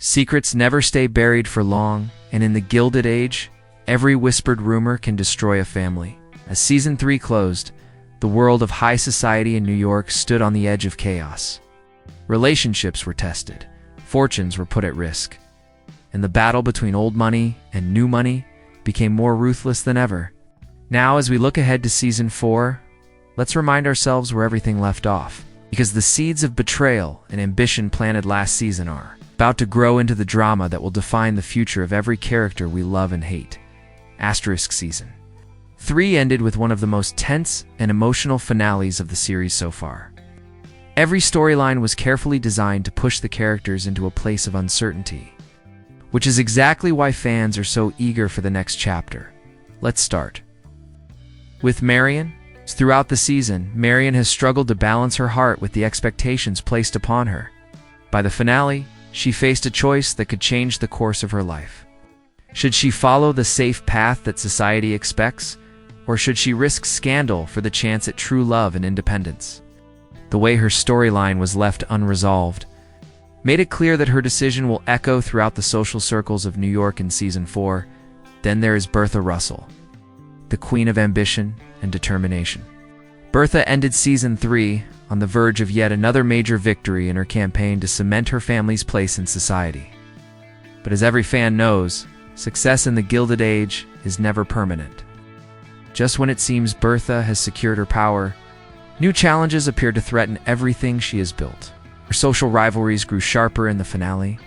Secrets never stay buried for long, and in the Gilded Age, every whispered rumor can destroy a family. As Season 3 closed, the world of high society in New York stood on the edge of chaos. Relationships were tested, fortunes were put at risk, and the battle between old money and new money became more ruthless than ever. Now, as we look ahead to Season 4, let's remind ourselves where everything left off, because the seeds of betrayal and ambition planted last season are about to grow into the drama that will define the future of every character we love and hate. Season 3 ended with one of the most tense and emotional finales of the series so far. Every storyline was carefully designed to push the characters into a place of uncertainty, which is exactly why fans are so eager for the next chapter. Let's start with Marian. Throughout the season, Marian has struggled to balance her heart with the expectations placed upon her. By the finale, she faced a choice that could change the course of her life. Should she follow the safe path that society expects, or should she risk scandal for the chance at true love and independence? The way her storyline was left unresolved made it clear that her decision will echo throughout the social circles of New York in Season 4. Then there is Bertha Russell, the queen of ambition and determination. Bertha ended Season 3 on the verge of yet another major victory in her campaign to cement her family's place in society. But as every fan knows, success in the Gilded Age is never permanent. Just when it seems Bertha has secured her power, new challenges appear to threaten everything she has built. Her social rivalries grew sharper in the finale,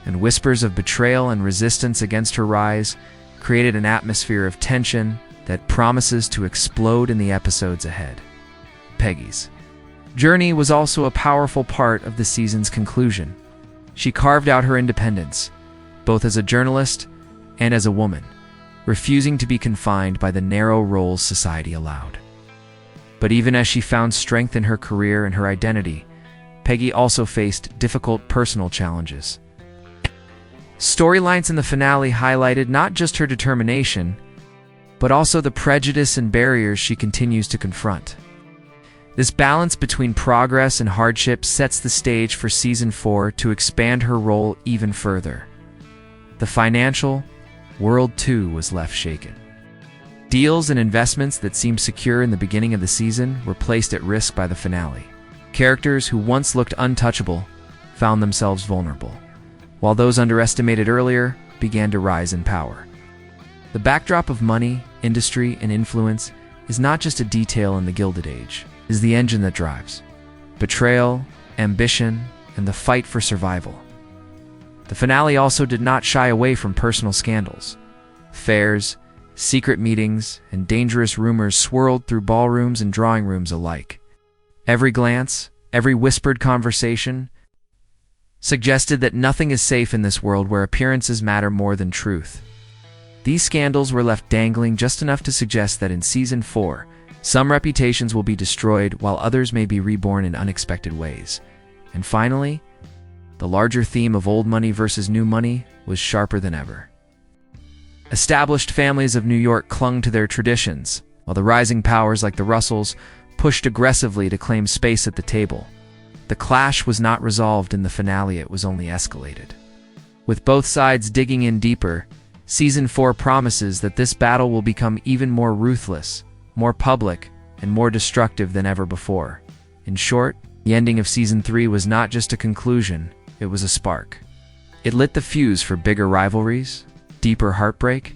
and whispers of betrayal and resistance against her rise created an atmosphere of tension that promises to explode in the episodes ahead. Peggy's journey was also a powerful part of the season's conclusion. She carved out her independence, both as a journalist and as a woman, refusing to be confined by the narrow roles society allowed. But even as she found strength in her career and her identity, Peggy also faced difficult personal challenges. Storylines in the finale highlighted not just her determination, but also the prejudice and barriers she continues to confront. This balance between progress and hardship sets the stage for Season 4 to expand her role even further. The financial world, too, was left shaken. Deals and investments that seemed secure in the beginning of the season were placed at risk by the finale. Characters who once looked untouchable found themselves vulnerable, while those underestimated earlier began to rise in power. The backdrop of money, industry, and influence is not just a detail in the Gilded Age. It is the engine that drives betrayal, ambition, and the fight for survival. The finale also did not shy away from personal scandals. Affairs, secret meetings, and dangerous rumors swirled through ballrooms and drawing rooms alike. Every glance, every whispered conversation suggested that nothing is safe in this world where appearances matter more than truth. These scandals were left dangling just enough to suggest that in Season 4, some reputations will be destroyed while others may be reborn in unexpected ways. And finally, the larger theme of old money versus new money was sharper than ever. Established families of New York clung to their traditions, while the rising powers like the Russells pushed aggressively to claim space at the table. The clash was not resolved in the finale, it was only escalated. With both sides digging in deeper, Season 4 promises that this battle will become even more ruthless, more public, and more destructive than ever before. In short, the ending of Season 3 was not just a conclusion, it was a spark. It lit the fuse for bigger rivalries, deeper heartbreak,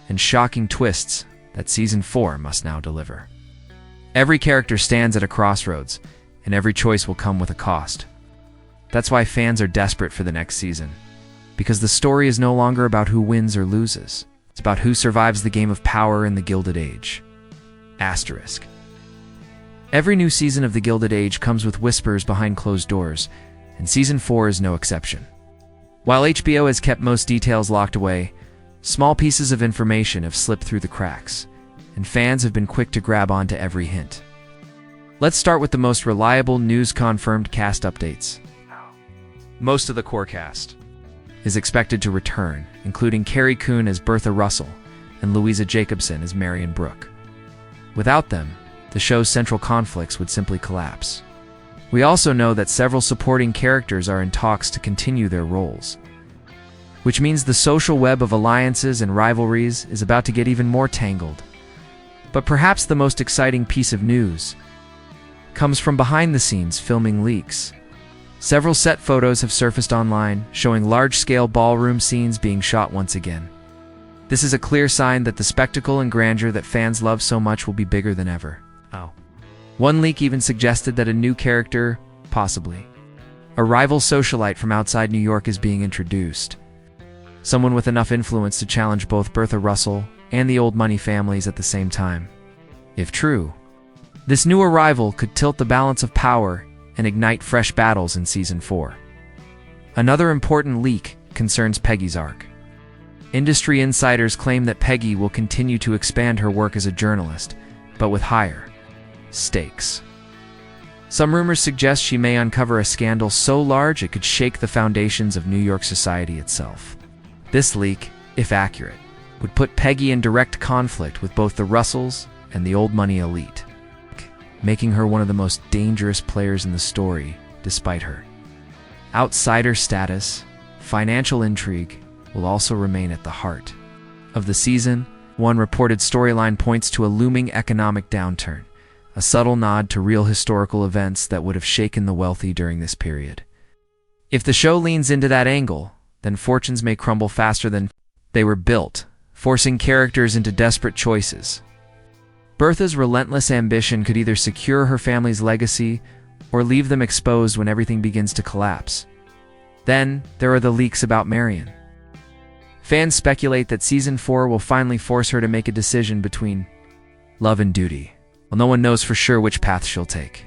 and shocking twists that Season 4 must now deliver. Every character stands at a crossroads, and every choice will come with a cost. That's why fans are desperate for the next season, because the story is no longer about who wins or loses. It's about who survives the game of power in the Gilded Age. Every new season of the Gilded Age comes with whispers behind closed doors, and Season 4 is no exception. While HBO has kept most details locked away, small pieces of information have slipped through the cracks, and fans have been quick to grab onto every hint. Let's start with the most reliable news-confirmed cast updates. Most of the core cast is expected to return, including Carrie Coon as Bertha Russell and Louisa Jacobson as Marian Brooke. Without them, the show's central conflicts would simply collapse. We also know that several supporting characters are in talks to continue their roles, which means the social web of alliances and rivalries is about to get even more tangled. But perhaps the most exciting piece of news comes from behind-the-scenes filming leaks. Several set photos have surfaced online, showing large-scale ballroom scenes being shot once again. This is a clear sign that the spectacle and grandeur that fans love so much will be bigger than ever. One leak even suggested that a new character, possibly a rival socialite from outside New York, is being introduced. Someone with enough influence to challenge both Bertha Russell and the old money families at the same time. If true, this new arrival could tilt the balance of power and ignite fresh battles in Season 4. Another important leak concerns Peggy's arc. Industry insiders claim that Peggy will continue to expand her work as a journalist, but with higher stakes. Some rumors suggest she may uncover a scandal so large it could shake the foundations of New York society itself. This leak, if accurate, would put Peggy in direct conflict with both the Russells and the old money elite, making her one of the most dangerous players in the story. Despite her outsider status, financial intrigue will also remain at the heart of the season. One reported storyline points to a looming economic downturn, a subtle nod to real historical events that would have shaken the wealthy during this period. If the show leans into that angle, then fortunes may crumble faster than they were built, forcing characters into desperate choices. Bertha's relentless ambition could either secure her family's legacy or leave them exposed when everything begins to collapse. Then, there are the leaks about Marian. Fans speculate that Season 4 will finally force her to make a decision between love and duty. Well, no one knows for sure which path she'll take.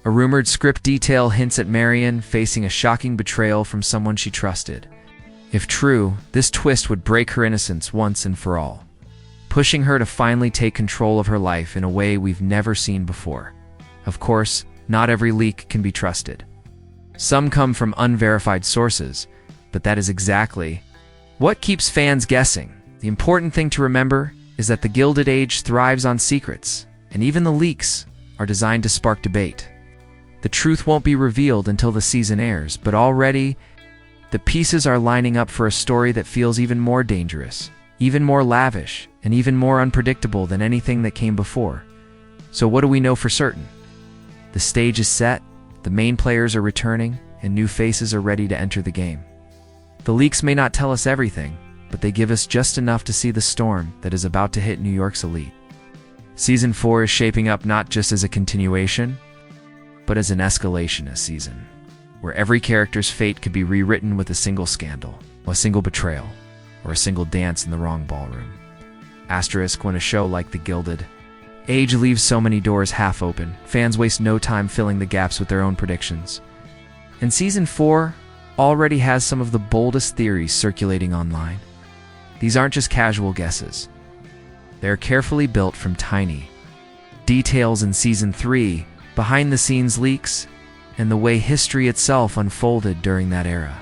A rumored script detail hints at Marian facing a shocking betrayal from someone she trusted. If true, this twist would break her innocence once and for all, pushing her to finally take control of her life in a way we've never seen before. Of course, not every leak can be trusted. Some come from unverified sources, but that is exactly what keeps fans guessing. The important thing to remember is that the Gilded Age thrives on secrets, and even the leaks are designed to spark debate. The truth won't be revealed until the season airs, but already the pieces are lining up for a story that feels even more dangerous, even more lavish, and even more unpredictable than anything that came before. So what do we know for certain? The stage is set, the main players are returning, and new faces are ready to enter the game. The leaks may not tell us everything, but they give us just enough to see the storm that is about to hit New York's elite. Season 4 is shaping up not just as a continuation, but as an escalation season, where every character's fate could be rewritten with a single scandal, a single betrayal, or a single dance in the wrong ballroom. Asterisk, when a show like The Gilded Age leaves so many doors half open, fans waste no time filling the gaps with their own predictions. And Season 4 already has some of the boldest theories circulating online. These aren't just casual guesses. They're carefully built from tiny details in Season 3, behind-the-scenes leaks, and the way history itself unfolded during that era.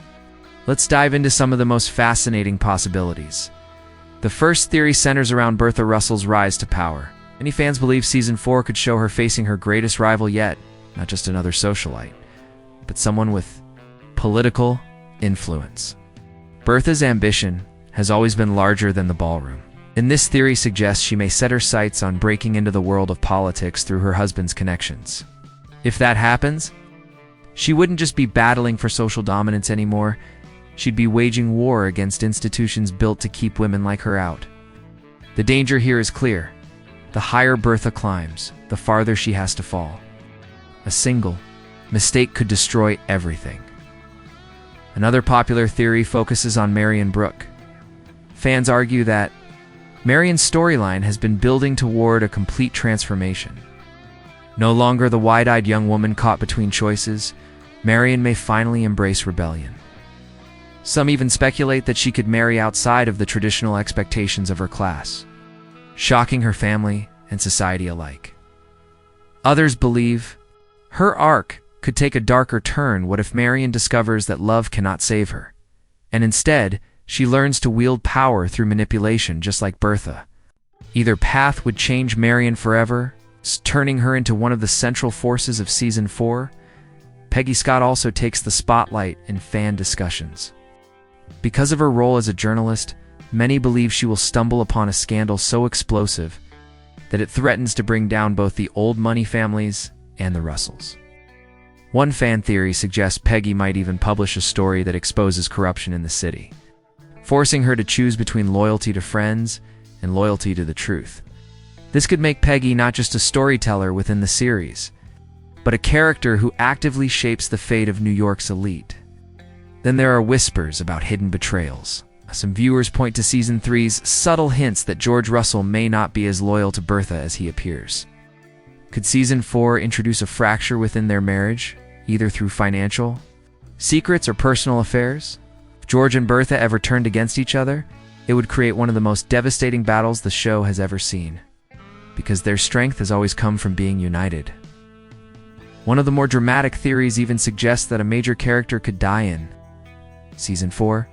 Let's dive into some of the most fascinating possibilities. The first theory centers around Bertha Russell's rise to power. Many fans believe Season 4 could show her facing her greatest rival yet, not just another socialite, but someone with political influence. Bertha's ambition has always been larger than the ballroom. And this theory suggests she may set her sights on breaking into the world of politics through her husband's connections. If that happens, she wouldn't just be battling for social dominance anymore, she'd be waging war against institutions built to keep women like her out. The danger here is clear. The higher Bertha climbs, the farther she has to fall. A single mistake could destroy everything. Another popular theory focuses on Marian Brooke. Fans argue that Marian's storyline has been building toward a complete transformation. No longer the wide-eyed young woman caught between choices, Marian may finally embrace rebellion. Some even speculate that she could marry outside of the traditional expectations of her class, shocking her family and society alike. Others believe her arc could take a darker turn. What if Marian discovers that love cannot save her, and instead she learns to wield power through manipulation just like Bertha? Either path would change Marian forever, turning her into one of the central forces of Season 4. Peggy Scott also takes the spotlight in fan discussions. Because of her role as a journalist, many believe she will stumble upon a scandal so explosive that it threatens to bring down both the old money families and the Russells. One fan theory suggests Peggy might even publish a story that exposes corruption in the city, forcing her to choose between loyalty to friends and loyalty to the truth. This could make Peggy not just a storyteller within the series, but a character who actively shapes the fate of New York's elite. Then there are whispers about hidden betrayals. Some viewers point to Season 3's subtle hints that George Russell may not be as loyal to Bertha as he appears. Could Season 4 introduce a fracture within their marriage, either through financial secrets or personal affairs? If George and Bertha ever turned against each other, it would create one of the most devastating battles the show has ever seen, because their strength has always come from being united. One of the more dramatic theories even suggests that a major character could die in Season 4.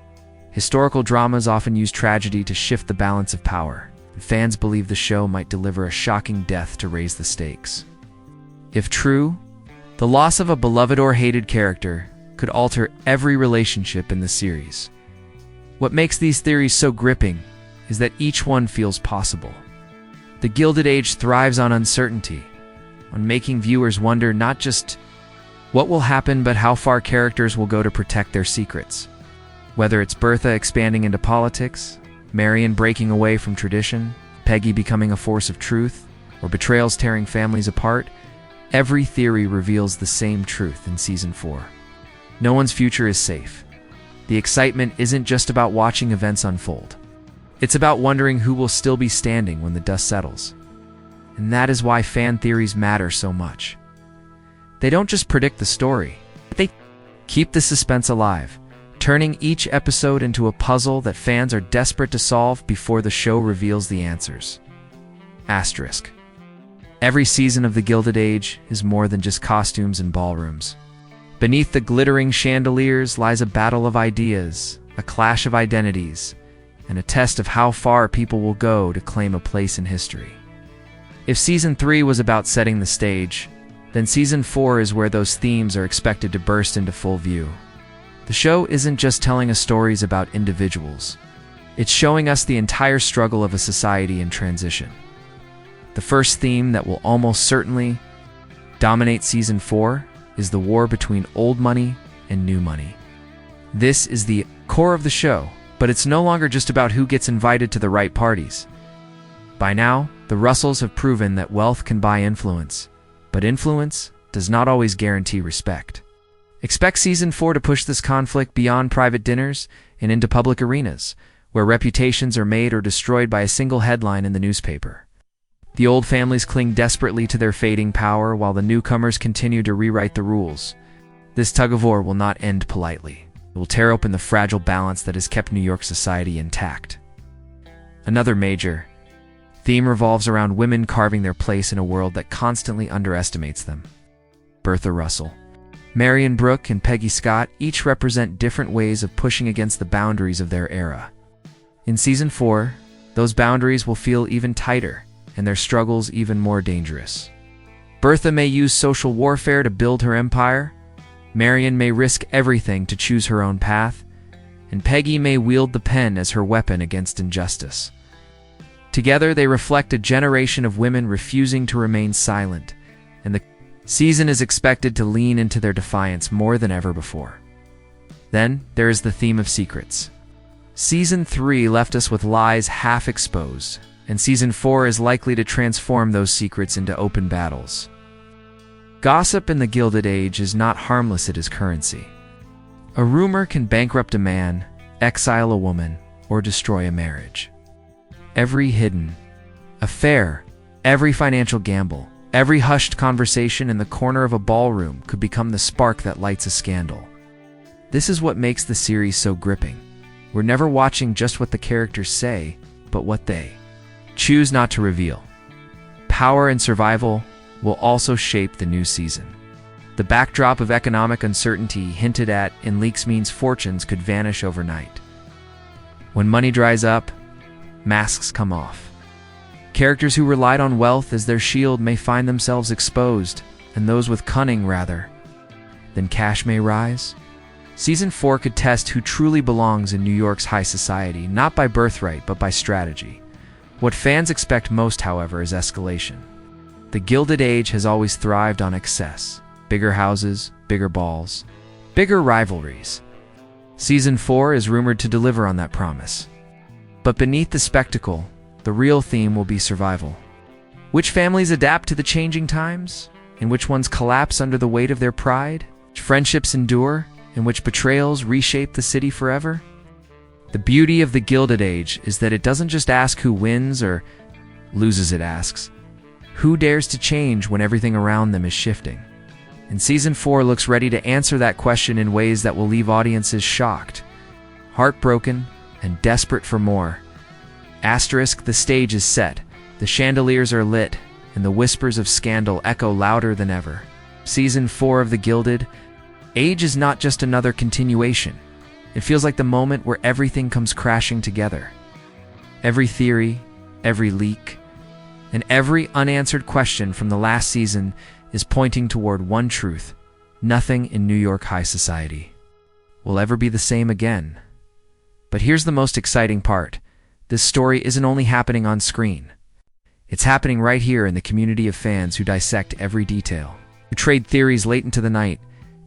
Historical dramas often use tragedy to shift the balance of power, and fans believe the show might deliver a shocking death to raise the stakes. If true, the loss of a beloved or hated character could alter every relationship in the series. What makes these theories so gripping is that each one feels possible. The Gilded Age thrives on uncertainty, on making viewers wonder not just what will happen but how far characters will go to protect their secrets. Whether it's Bertha expanding into politics, Marian breaking away from tradition, Peggy becoming a force of truth, or betrayals tearing families apart, every theory reveals the same truth in Season 4. No one's future is safe. The excitement isn't just about watching events unfold. It's about wondering who will still be standing when the dust settles. And that is why fan theories matter so much. They don't just predict the story, they keep the suspense alive, turning each episode into a puzzle that fans are desperate to solve before the show reveals the answers. Asterisk. Every season of the Gilded Age is more than just costumes and ballrooms. Beneath the glittering chandeliers lies a battle of ideas, a clash of identities, and a test of how far people will go to claim a place in history. If Season 3 was about setting the stage, then Season 4 is where those themes are expected to burst into full view. The show isn't just telling us stories about individuals. It's showing us the entire struggle of a society in transition. The first theme that will almost certainly dominate Season 4 is the war between old money and new money. This is the core of the show, but it's no longer just about who gets invited to the right parties. By now, the Russells have proven that wealth can buy influence, but influence does not always guarantee respect. Expect Season 4 to push this conflict beyond private dinners and into public arenas, where reputations are made or destroyed by a single headline in the newspaper. The old families cling desperately to their fading power while the newcomers continue to rewrite the rules. This tug-of-war will not end politely. It will tear open the fragile balance that has kept New York society intact. Another major theme revolves around women carving their place in a world that constantly underestimates them. Bertha Russell, Marian Brooke, and Peggy Scott each represent different ways of pushing against the boundaries of their era. In Season 4, those boundaries will feel even tighter, and their struggles even more dangerous. Bertha may use social warfare to build her empire, Marian may risk everything to choose her own path, and Peggy may wield the pen as her weapon against injustice. Together, they reflect a generation of women refusing to remain silent, and the season is expected to lean into their defiance more than ever before. Then, there is the theme of secrets. Season 3 left us with lies half exposed, and Season 4 is likely to transform those secrets into open battles. Gossip in the Gilded Age is not harmless, it is currency. A rumor can bankrupt a man, exile a woman, or destroy a marriage. Every hidden affair, every financial gamble, every hushed conversation in the corner of a ballroom could become the spark that lights a scandal. This is what makes the series so gripping. We're never watching just what the characters say, but what they choose not to reveal. Power and survival will also shape the new season. The backdrop of economic uncertainty hinted at in leaks means fortunes could vanish overnight. When money dries up, masks come off. Characters who relied on wealth as their shield may find themselves exposed, and those with cunning, rather, then cash may rise? Season 4 could test who truly belongs in New York's high society, not by birthright, but by strategy. What fans expect most, however, is escalation. The Gilded Age has always thrived on excess. Bigger houses, bigger balls, bigger rivalries. Season 4 is rumored to deliver on that promise. But beneath the spectacle, the real theme will be survival. Which families adapt to the changing times, and which ones collapse under the weight of their pride? Which friendships endure, and which betrayals reshape the city forever? The beauty of the Gilded Age is that it doesn't just ask who wins or loses, it asks, who dares to change when everything around them is shifting? And Season 4 looks ready to answer that question in ways that will leave audiences shocked, heartbroken, and desperate for more. Asterisk, the stage is set, the chandeliers are lit, and the whispers of scandal echo louder than ever. Season 4 of the Gilded Age is not just another continuation. It feels like the moment where everything comes crashing together. Every theory, every leak, and every unanswered question from the last season is pointing toward one truth: nothing in New York high society will ever be the same again. But here's the most exciting part. This story isn't only happening on screen. It's happening right here in the community of fans who dissect every detail, who trade theories late into the night,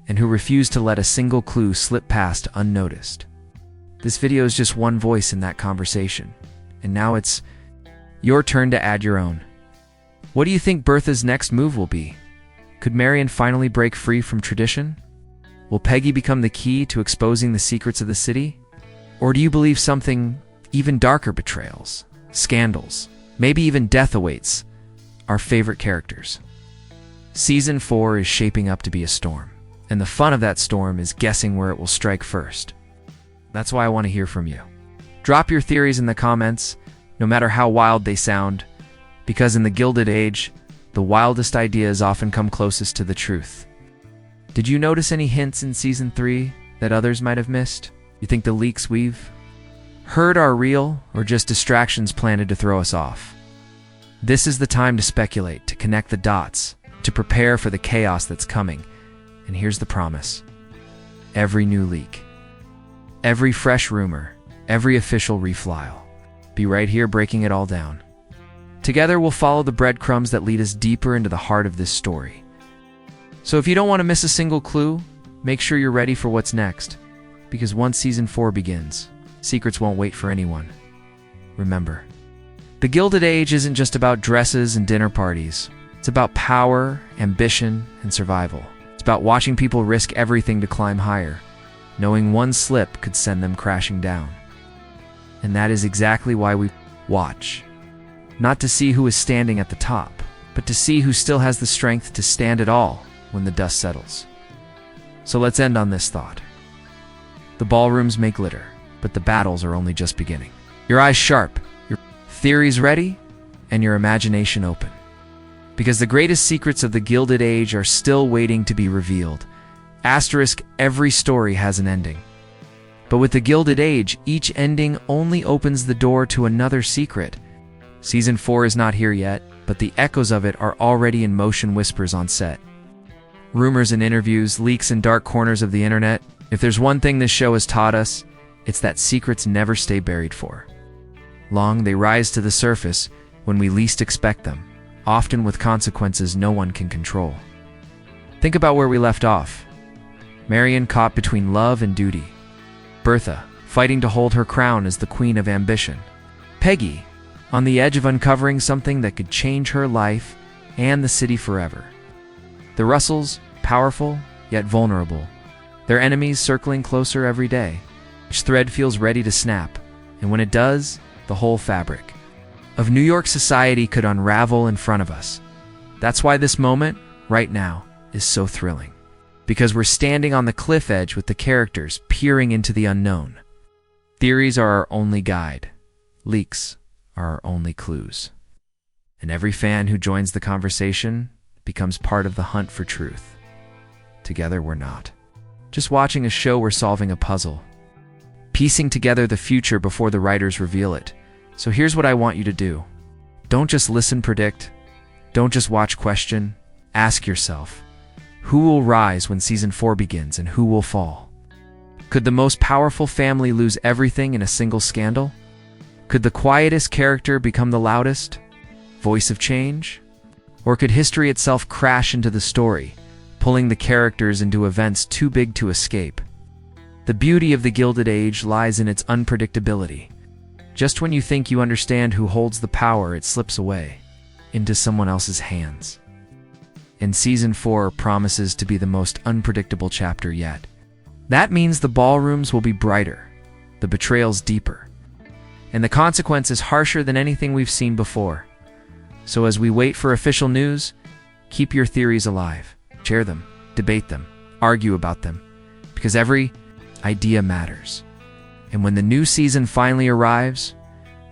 and who refuse to let a single clue slip past unnoticed. This video is just one voice in that conversation, and now it's your turn to add your own. What do you think Bertha's next move will be? Could Marian finally break free from tradition? Will Peggy become the key to exposing the secrets of the city? Or do you believe something even darker, betrayals, scandals, maybe even death awaits our favorite characters? Season 4 is shaping up to be a storm, and the fun of that storm is guessing where it will strike first. That's why I want to hear from you. Drop your theories in the comments, no matter how wild they sound, because in the Gilded Age, the wildest ideas often come closest to the truth. Did you notice any hints in Season 3 that others might have missed? You think the leaks we've heard are real, or just distractions planted to throw us off? This is the time to speculate, to connect the dots, to prepare for the chaos that's coming. And here's the promise. Every new leak, every fresh rumor, every official refile, be right here breaking it all down. Together we'll follow the breadcrumbs that lead us deeper into the heart of this story. So if you don't want to miss a single clue, make sure you're ready for what's next. Because once Season 4 begins, secrets won't wait for anyone. Remember, the Gilded Age isn't just about dresses and dinner parties. It's about power, ambition, and survival. It's about watching people risk everything to climb higher, knowing one slip could send them crashing down. And that is exactly why we watch. Not to see who is standing at the top, but to see who still has the strength to stand at all when the dust settles. So let's end on this thought. The ballrooms may glitter, but the battles are only just beginning. Your eyes sharp, your theories ready, and your imagination open. Because the greatest secrets of the Gilded Age are still waiting to be revealed. Asterisk, every story has an ending. But with the Gilded Age, each ending only opens the door to another secret. Season 4 is not here yet, but the echoes of it are already in motion, whispers on set. Rumors and interviews, leaks in dark corners of the internet. If there's one thing this show has taught us, it's that secrets never stay buried for long. They rise to the surface when we least expect them, often with consequences no one can control. Think about where we left off. Marian caught between love and duty. Bertha, fighting to hold her crown as the queen of ambition. Peggy, on the edge of uncovering something that could change her life and the city forever. The Russells, powerful yet vulnerable. Their enemies circling closer every day. Each thread feels ready to snap, and when it does, the whole fabric of New York society could unravel in front of us. That's why this moment, right now, is so thrilling. Because we're standing on the cliff edge with the characters peering into the unknown. Theories are our only guide. Leaks are our only clues. And every fan who joins the conversation becomes part of the hunt for truth. Together we're not just watching a show, we're solving a puzzle. Piecing together the future before the writers reveal it. So here's what I want you to do. Don't just listen, predict. Don't just watch, question. Ask yourself, Who will rise when Season 4 begins, and who will fall? Could the most powerful family lose everything in a single scandal? Could the quietest character become the loudest voice of change? Or could history itself crash into the story, pulling the characters into events too big to escape? The beauty of the Gilded Age lies in its unpredictability. Just when you think you understand who holds the power, it slips away into someone else's hands. And Season 4 promises to be the most unpredictable chapter yet. That means the ballrooms will be brighter, the betrayals deeper, and the consequences harsher than anything we've seen before. So as we wait for official news, keep your theories alive. Share them, debate them, argue about them, because every idea matters. And when the new season finally arrives,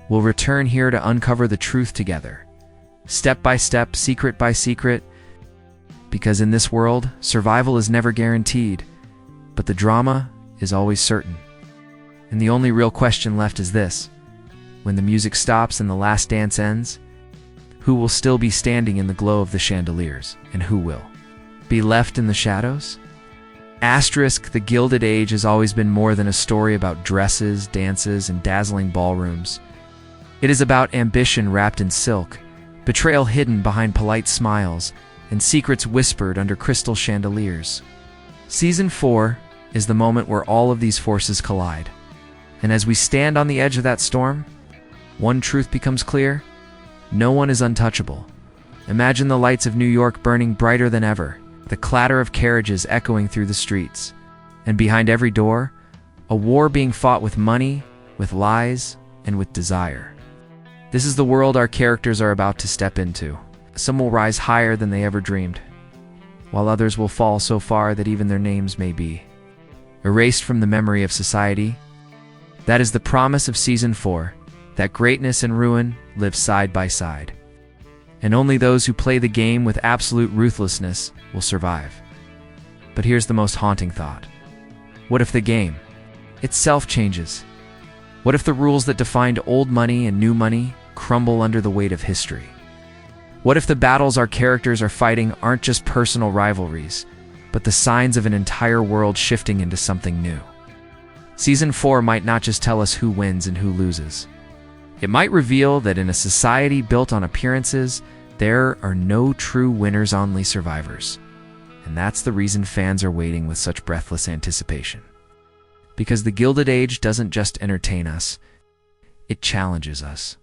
we'll return here to uncover the truth together, step by step, secret by secret, because in this world, survival is never guaranteed, but the drama is always certain. And the only real question left is this: when the music stops and the last dance ends, who will still be standing in the glow of the chandeliers, and who will be left in the shadows? Asterisk, the Gilded Age has always been more than a story about dresses, dances, and dazzling ballrooms. It is about ambition wrapped in silk, betrayal hidden behind polite smiles, and secrets whispered under crystal chandeliers. Season 4 is the moment where all of these forces collide. And as we stand on the edge of that storm, one truth becomes clear: no one is untouchable. Imagine the lights of New York burning brighter than ever, the clatter of carriages echoing through the streets, and behind every door, a war being fought with money, with lies, and with desire. This is the world our characters are about to step into. Some will rise higher than they ever dreamed, while others will fall so far that even their names may be erased from the memory of society. That is the promise of Season 4, that greatness and ruin live side by side. And only those who play the game with absolute ruthlessness will survive. But here's the most haunting thought. What if the game itself changes? What if the rules that defined old money and new money crumble under the weight of history? What if the battles our characters are fighting aren't just personal rivalries, but the signs of an entire world shifting into something new? Season 4 might not just tell us who wins and who loses. It might reveal that in a society built on appearances, there are no true winners, only survivors. And that's the reason fans are waiting with such breathless anticipation. Because the Gilded Age doesn't just entertain us, it challenges us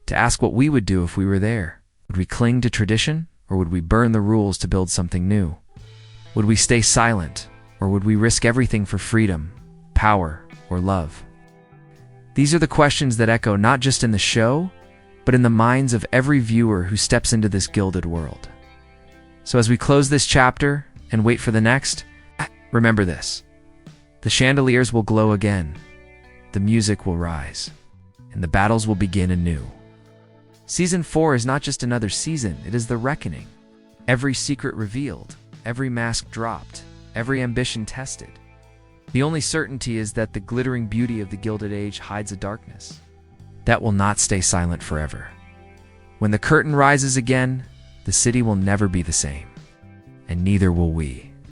to ask what we would do if we were there. Would we cling to tradition, or would we burn the rules to build something new? Would we stay silent, or would we risk everything for freedom, power, or love? These are the questions that echo not just in the show, but in the minds of every viewer who steps into this gilded world. So as we close this chapter and wait for the next, remember this: the chandeliers will glow again, the music will rise, and the battles will begin anew. Season 4 is not just another season, it is the reckoning. Every secret revealed, every mask dropped, every ambition tested. The only certainty is that the glittering beauty of the Gilded Age hides a darkness that will not stay silent forever. When the curtain rises again, the city will never be the same, and neither will we.